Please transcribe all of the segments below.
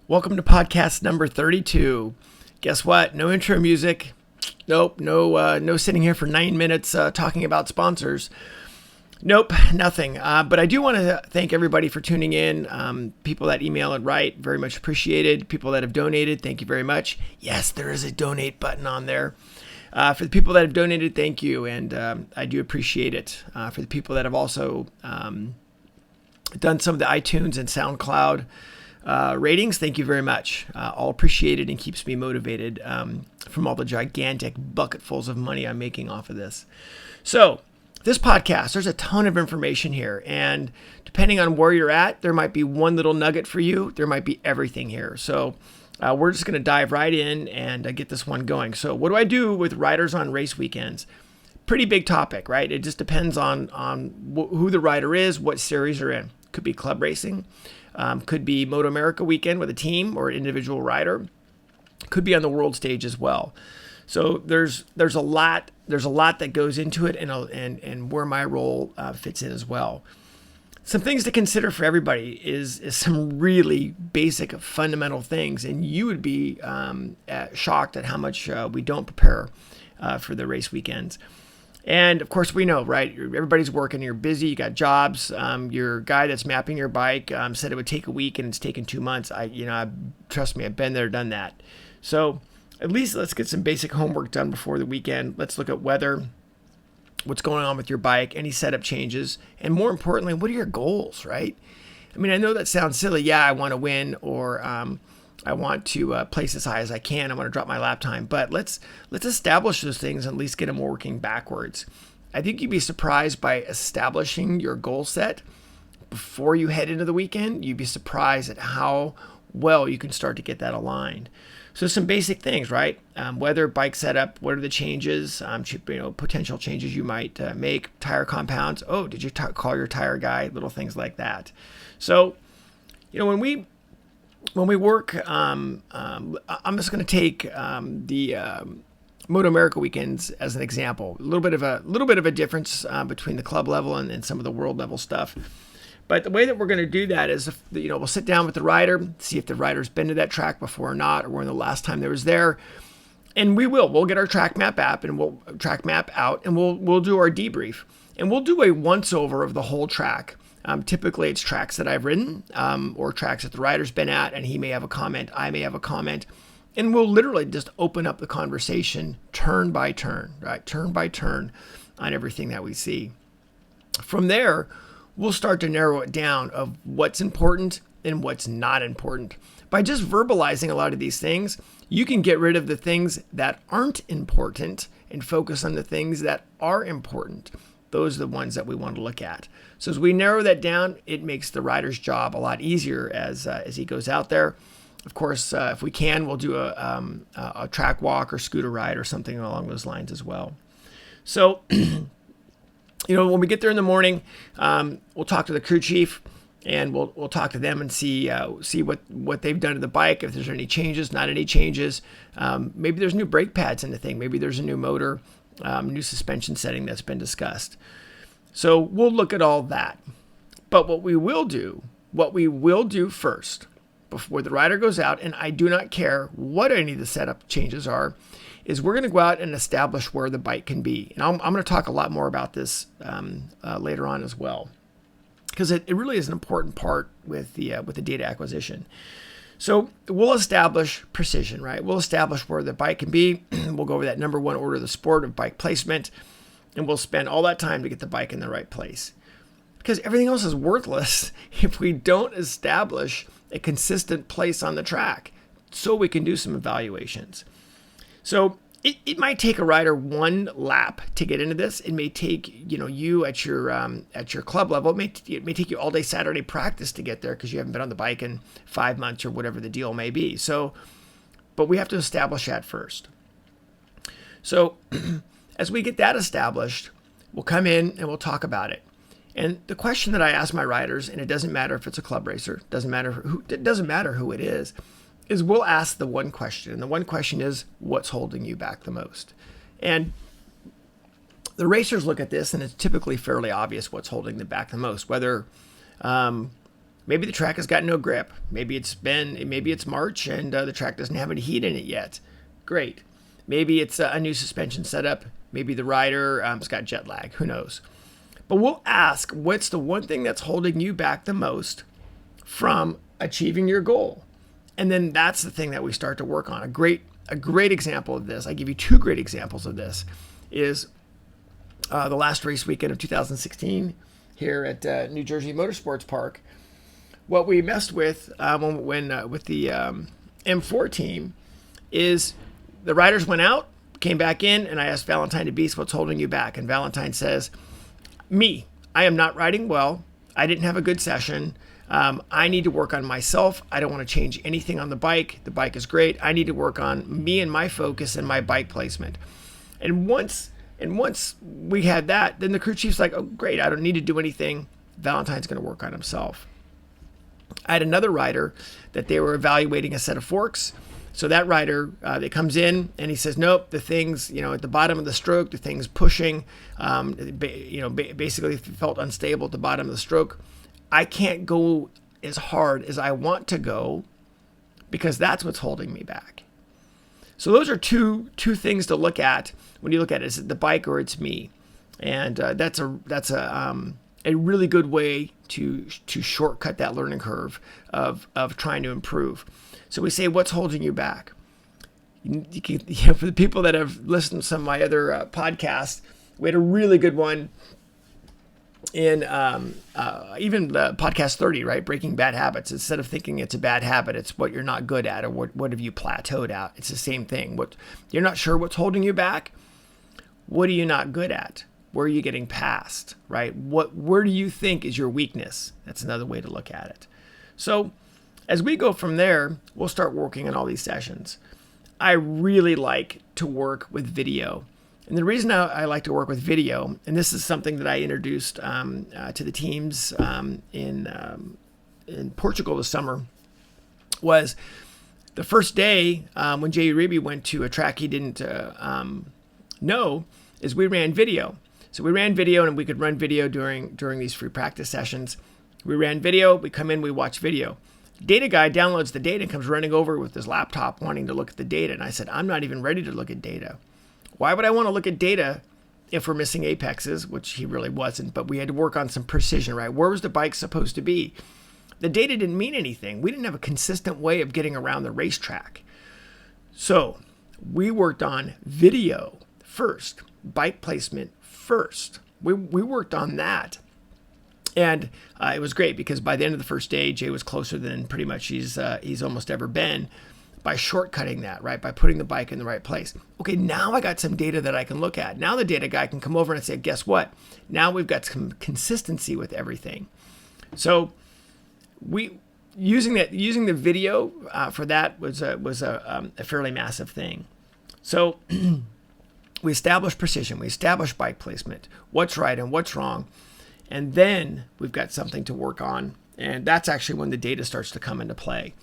Welcome to podcast number 32. Guess what? No intro music. Nope. No sitting here for 9 minutes talking about sponsors. Nope, nothing. But I do want to thank everybody for tuning in. People that email and write, very much appreciated. People that have donated, thank you very much. Yes, there is a donate button on there. For the people that have donated, thank you, and I do appreciate it. For the people that have also done some of the iTunes and SoundCloud ratings, thank you very much. All appreciated and keeps me motivated from all the gigantic bucketfuls of money I'm making off of this. So this podcast, there's a ton of information here, and depending on where you're at, there might be one little nugget for you. There might be everything here. So we're just going to dive right in and get this one going. So what do I do with riders on race weekends? Pretty big topic, right? It just depends on who the rider is, what series they're in. Could be club racing. Could be Moto America weekend with a team or an individual rider. Could be on the world stage as well. So there's a lot that goes into it, and where my role fits in as well. Some things to consider for everybody is some really basic fundamental things, and you would be shocked at how much we don't prepare for the race weekends. And of course, we know, right? Everybody's working. You're busy. You got jobs. Your guy that's mapping your bike said it would take a week, and it's taken 2 months. Trust me, I've been there, done that. So at least let's get some basic homework done before the weekend. Let's look at weather, what's going on with your bike, any setup changes, and more importantly, what are your goals, right? I mean, I know that sounds silly. Yeah, I want to win, or I want to place as high as I can. I want to drop my lap time. But let's establish those things and at least get them working backwards. I think you'd be surprised by establishing your goal set before you head into the weekend. You'd be surprised at how well you can start to get that aligned. So some basic things, right? Weather, bike setup, what are the changes, potential changes you might make, tire compounds. Oh, did you call your tire guy? Little things like that. So, when we work, I'm just going to take the Moto America weekends as an example. A little bit of a difference between the club level and some of the world level stuff. But the way that we're going to do that is, we'll sit down with the rider, see if the rider's been to that track before or not, or when the last time they was there, and we'll get our track map app and we'll track map out, and we'll do our debrief, and we'll do a once over of the whole track. Typically, it's tracks that I've ridden, or tracks that the rider's been at, and he may have a comment, I may have a comment, and we'll literally just open up the conversation turn by turn, right? Turn by turn on everything that we see. From there, we'll start to narrow it down of what's important and what's not important. By just verbalizing a lot of these things, you can get rid of the things that aren't important and focus on the things that are important. Those are the ones that we want to look at. So as we narrow that down, it makes the rider's job a lot easier as he goes out there. Of course, if we can, we'll do a track walk or scooter ride or something along those lines as well. So when we get there in the morning, we'll talk to the crew chief, and we'll talk to them and see what they've done to the bike. If there's any changes, not any changes. Maybe there's new brake pads in the thing. Maybe there's a new motor, new suspension setting that's been discussed. So we'll look at all that. But what we will do first, before the rider goes out, and I do not care what any of the setup changes are, is we're going to go out and establish where the bike can be. And I'm going to talk a lot more about this later on as well, because it really is an important part with the data acquisition. So we'll establish precision, right? We'll establish where the bike can be. We'll go over that number one order of the sport of bike placement, and we'll spend all that time to get the bike in the right place. Because everything else is worthless if we don't establish a consistent place on the track, so we can do some evaluations. So it might take a rider one lap to get into this. It may take you at your club level. It may take you all day Saturday practice to get there because you haven't been on the bike in 5 months or whatever the deal may be. So, but we have to establish that first. So as we get that established, we'll come in and we'll talk about it. And the question that I ask my riders, and it doesn't matter if it's a club racer, it doesn't matter who it is we'll ask the one question. And the one question is, what's holding you back the most? And the racers look at this, and it's typically fairly obvious what's holding them back the most, whether Maybe the track has got no grip. Maybe it's March and the track doesn't have any heat in it yet. Great. Maybe it's a new suspension setup. Maybe the rider has got jet lag. Who knows? But we'll ask, what's the one thing that's holding you back the most from achieving your goal? And then that's the thing that we start to work on. A great example of this, I give you two great examples of this, is the last race weekend of 2016 here at New Jersey Motorsports Park. What we messed with with the M4 team is the riders went out, came back in, and I asked Valentine to Beast, what's holding you back? And Valentine says, me. I am not riding well. I didn't have a good session. I need to work on myself. I don't want to change anything on the bike. The bike is great. I need to work on me and my focus and my bike placement. And once we had that, then the crew chief's like, oh, great. I don't need to do anything. Valentine's going to work on himself. I had another rider that they were evaluating a set of forks. So that rider that comes in and he says, nope, the thing's, at the bottom of the stroke, the thing's pushing, basically felt unstable at the bottom of the stroke. I can't go as hard as I want to go because that's what's holding me back. So those are two things to look at when you look at it. Is it the bike or it's me? And that's a really good way to shortcut that learning curve of trying to improve. So we say, what's holding you back? For the people that have listened to some of my other podcasts, we had a really good one in even podcast 30, right? Breaking bad habits. Instead of thinking it's a bad habit, it's what you're not good at or what have you plateaued at. It's the same thing. What you're not sure what's holding you back. What are you not good at? Where are you getting past, right? Where do you think is your weakness? That's another way to look at it. So as we go from there, we'll start working on all these sessions. I really like to work with video. And the reason I like to work with video, and this is something that I introduced to the teams in Portugal this summer, was the first day when Jay Uribe went to a track he didn't know, is we ran video. So we ran video, and we could run video during these free practice sessions. We ran video, we come in, we watch video. Data guy downloads the data and comes running over with his laptop wanting to look at the data. And I said, I'm not even ready to look at data. Why would I want to look at data if we're missing apexes, which he really wasn't, but we had to work on some precision, right? Where was the bike supposed to be? The data didn't mean anything. We didn't have a consistent way of getting around the racetrack. So we worked on video first, bike placement first. We worked on that. And it was great because by the end of the first day, Jay was closer than pretty much he's almost ever been by shortcutting that, right? By putting the bike in the right place. Okay, now I got some data that I can look at. Now the data guy can come over and say, guess what? Now we've got some consistency with everything. So using the video for that was a fairly massive thing. So we established precision. We established bike placement. What's right and what's wrong. And then we've got something to work on. And that's actually when the data starts to come into play.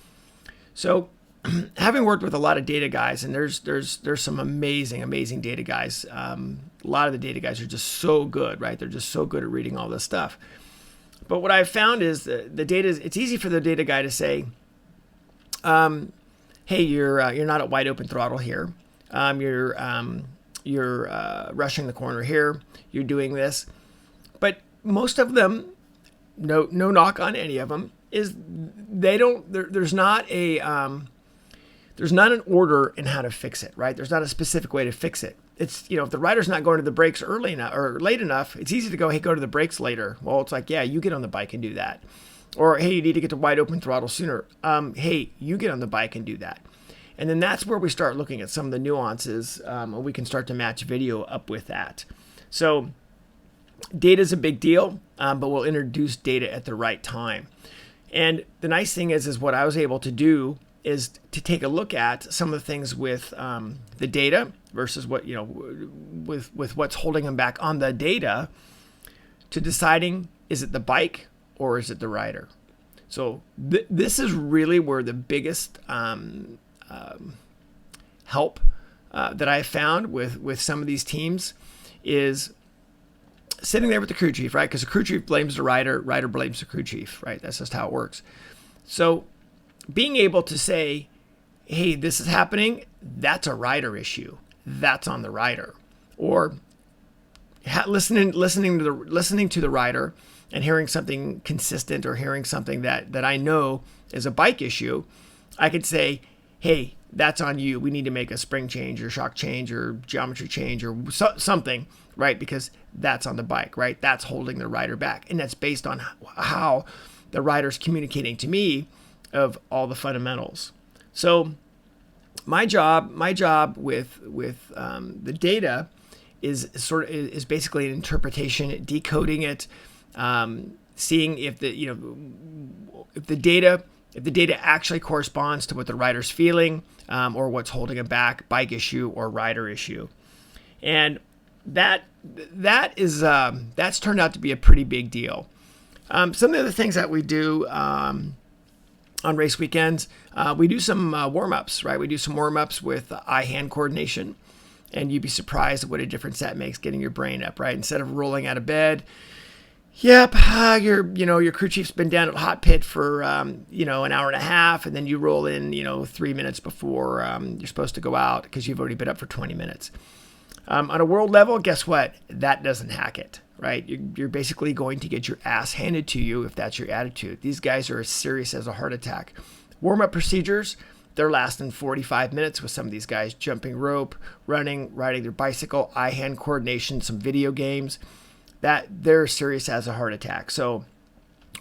So having worked with a lot of data guys, and there's some amazing data guys. A lot of the data guys are just so good, right? They're just so good at reading all this stuff. But what I've found is the data, it's easy for the data guy to say, hey, you're not at wide open throttle here. You're rushing the corner here. You're doing this. But most of them, no knock on any of them, is there's not an order in how to fix it, right? There's not a specific way to fix it. It's, if the rider's not going to the brakes early enough or late enough, it's easy to go, hey, go to the brakes later. Well, it's like, yeah, you get on the bike and do that. Or, hey, you need to get to wide open throttle sooner. Hey, you get on the bike and do that. And then that's where we start looking at some of the nuances, and we can start to match video up with that. So data is a big deal, but we'll introduce data at the right time. And the nice thing is what I was able to do is to take a look at some of the things with the data versus what, with what's holding them back on the data, to deciding, is it the bike or is it the rider? So this is really where the biggest help that I found with some of these teams is sitting there with the crew chief, right? Because the crew chief blames the rider, rider blames the crew chief, right? That's just how it works. So being able to say, hey, this is happening, that's a rider issue. That's on the rider. Or listening to the rider and hearing something consistent or hearing something that I know is a bike issue, I could say, hey, that's on you. We need to make a spring change or shock change or geometry change or something, right? Because that's on the bike, right? That's holding the rider back. And that's based on how the rider's communicating to me of all the fundamentals. So my job with the data is basically an interpretation, decoding it, seeing if the data actually corresponds to what the rider's feeling, or what's holding him back, bike issue or rider issue, and that's turned out to be a pretty big deal. Some of the things that we do on race weekends, we do some warm-ups, right? We do some warm-ups with eye-hand coordination. And you'd be surprised at what a difference that makes getting your brain up, right? Instead of rolling out of bed, your crew chief's been down at hot pit for, an hour and a half, and then you roll in, 3 minutes before you're supposed to go out because you've already been up for 20 minutes. On a world level, guess what? That doesn't hack it, right? You're basically going to get your ass handed to you if that's your attitude. These guys are as serious as a heart attack. Warm-up procedures, they're lasting 45 minutes with some of these guys jumping rope, running, riding their bicycle, eye-hand coordination, some video games. That they're serious as a heart attack. So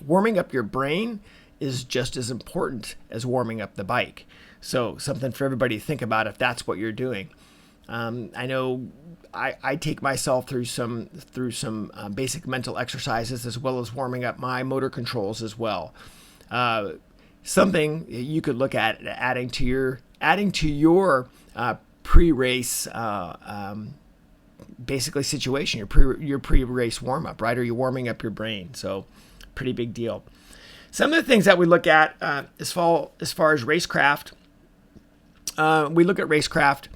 warming up your brain is just as important as warming up the bike. So something for everybody to think about if that's what you're doing. I know I take myself through some basic mental exercises as well as warming up my motor controls as well. Something you could look at adding to your pre-race basically situation, your pre-race warm-up, right? Or you're warming up your brain. So pretty big deal. Some of the things that we look at as far as racecraft, we look at racecraft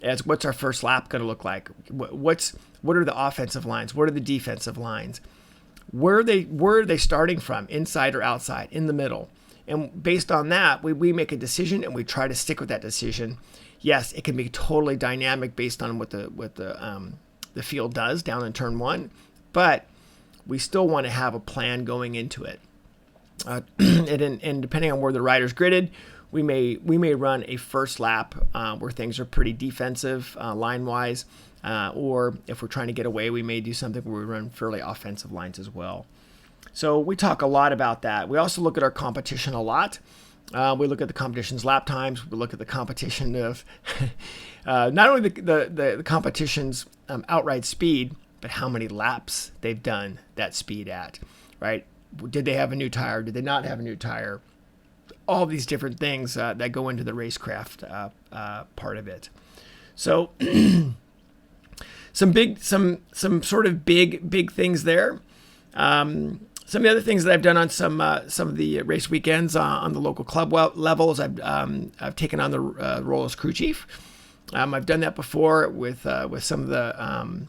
as what's our first lap going to look like? What are the offensive lines? What are the defensive lines? Where are they starting from? Inside or outside? In the middle? And based on that, we make a decision and we try to stick with that decision. Yes, it can be totally dynamic based on what the field does down in turn one, but we still want to have a plan going into it. And depending on where the rider's gridded, we may run a first lap where things are pretty defensive line wise, or if we're trying to get away, we may do something where we run fairly offensive lines as well. So we talk a lot about that. We also look at our competition a lot. We look at the competition's lap times. We look at the competition of not only the competition's outright speed, but how many laps they've done that speed at, right? Did they have a new tire? Did they not have a new tire? All these different things that go into the racecraft part of it. So some sort of big things there. Some of the other things that I've done on some of the race weekends on the local club levels, I've taken on the role as crew chief. I've done that before with some of the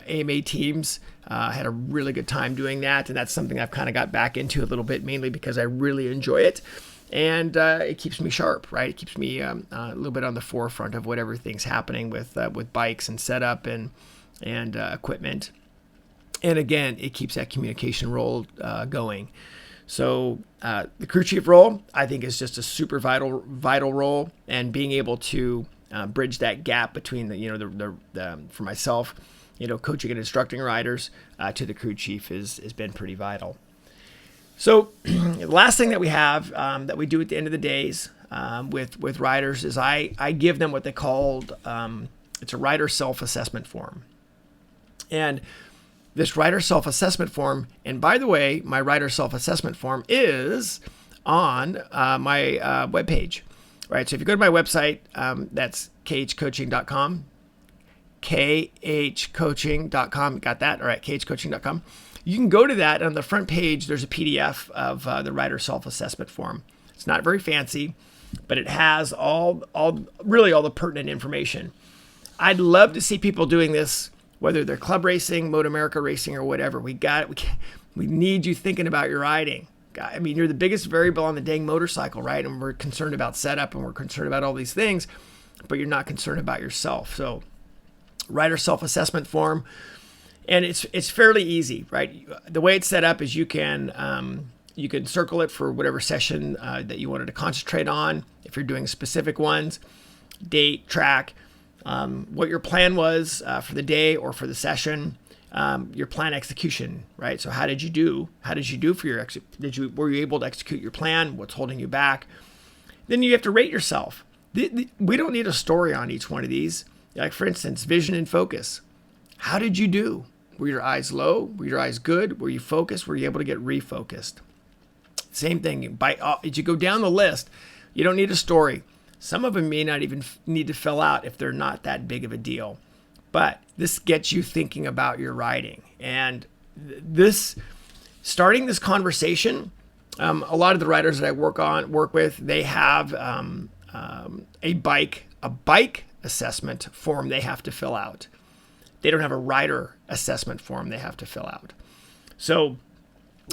AMA teams. I had a really good time doing that, and that's something I've kind of got back into a little bit, mainly because I really enjoy it, and it keeps me sharp, right? It keeps me a little bit on the forefront of whatever thing's happening with bikes and setup and equipment. And again, it keeps that communication role going. So the crew chief role, I think, is just a super vital role, and being able to bridge that gap between the for myself, coaching and instructing riders to the crew chief has been pretty vital. So the last thing that we have that we do at the end of the days with riders is I give them what they called it's a rider self-assessment form, and this rider self-assessment form, and by the way, my rider self-assessment form is on my webpage, right? So if you go to my website, that's khcoaching.com, khcoaching.com, got that? All right, khcoaching.com. You can go to that, and on the front page, there's a PDF of the rider self-assessment form. It's not very fancy, but it has all the pertinent information. I'd love to see people doing this whether they're club racing, Moto America racing, or whatever. We need you thinking about your riding. I mean, you're the biggest variable on the dang motorcycle, right? And we're concerned about setup and we're concerned about all these things, but you're not concerned about yourself. So rider self-assessment form, and it's fairly easy, right? The way it's set up is you can circle it for whatever session that you wanted to concentrate on. If you're doing specific ones, date, track, what your plan was for the day or for the session, your plan execution, right? So how did you do? How did you do for your were you able to execute your plan? What's holding you back? Then you have to rate yourself. We don't need a story on each one of these. Like, for instance, vision and focus. How did you do? Were your eyes low? Were your eyes good? Were you focused? Were you able to get refocused? Same thing. As you go down the list, you don't need a story. Some of them may not even need to fill out if they're not that big of a deal. But this gets you thinking about your riding. And starting this conversation, a lot of the riders that I work with, they have a bike assessment form they have to fill out. They don't have a rider assessment form they have to fill out. So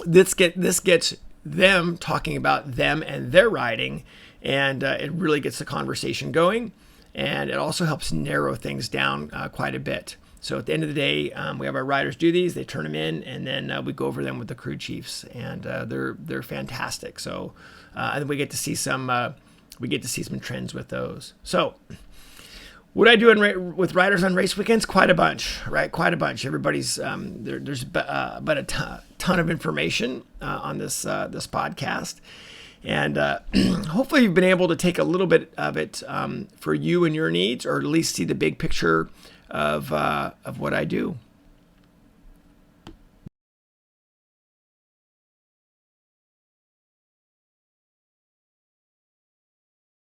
this gets them talking about them and their riding, and it really gets the conversation going, and it also helps narrow things down quite a bit. So at the end of the day, we have our riders do these, they turn them in, and then we go over them with the crew chiefs, and they're fantastic. So and we get to see some trends with those. So what I do with riders on race weekends, quite a bunch, right? Quite a bunch. Everybody's there's but a ton of information on this podcast, and hopefully you've been able to take a little bit of it for you and your needs, or at least see the big picture of what I do.